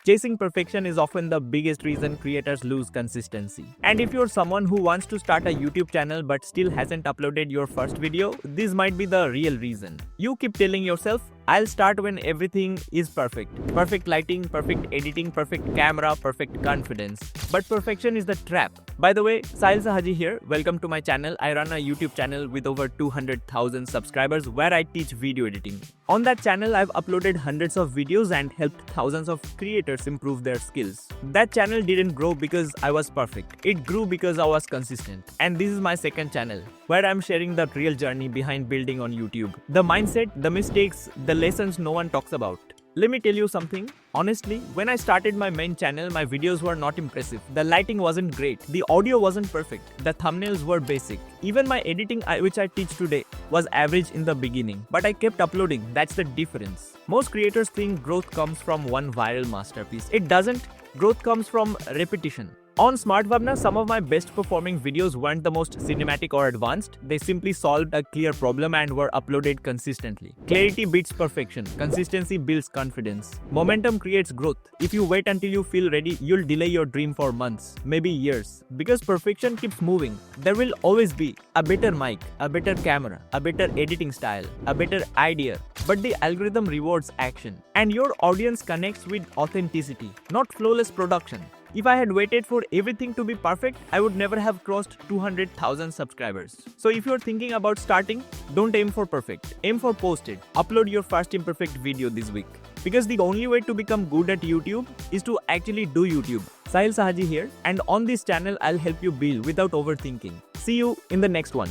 Chasing perfection is often the biggest reason creators lose consistency. And if you're someone who wants to start a YouTube channel but still hasn't uploaded your first video, this might be the real reason. You keep telling yourself, I'll start when everything is perfect. Perfect lighting, perfect editing, perfect camera, perfect confidence. But perfection is the trap. By the way, Sahil Sahaji here. Welcome to my channel. I run a YouTube channel with over 200,000 subscribers where I teach video editing. On that channel, I've uploaded hundreds of videos and helped thousands of creators improve their skills. That channel didn't grow because I was perfect. It grew because I was consistent. And this is my second channel, where I'm sharing the real journey behind building on YouTube. The mindset, the mistakes, the lessons no one talks about. Let me tell you something. Honestly, when I started my main channel, my videos were not impressive. The lighting wasn't great. The audio wasn't perfect. The thumbnails were basic. Even my editing, which I teach today, was average in the beginning. But I kept uploading. That's the difference. Most creators think growth comes from one viral masterpiece. It doesn't. Growth comes from repetition. On Smart Vabna, some of my best performing videos weren't the most cinematic or advanced. They simply solved a clear problem and were uploaded consistently. Clarity beats perfection. Consistency builds confidence. Momentum creates growth. If you wait until you feel ready, you'll delay your dream for months, maybe years. Because perfection keeps moving. There will always be a better mic, a better camera, a better editing style, a better idea. But the algorithm rewards action. And your audience connects with authenticity, not flawless production. If I had waited for everything to be perfect, I would never have crossed 200,000 subscribers. So if you're thinking about starting, don't aim for perfect. Aim for posted. Upload your first imperfect video this week. Because the only way to become good at YouTube is to actually do YouTube. Sahil Sahaji here, and on this channel, I'll help you build without overthinking. See you in the next one.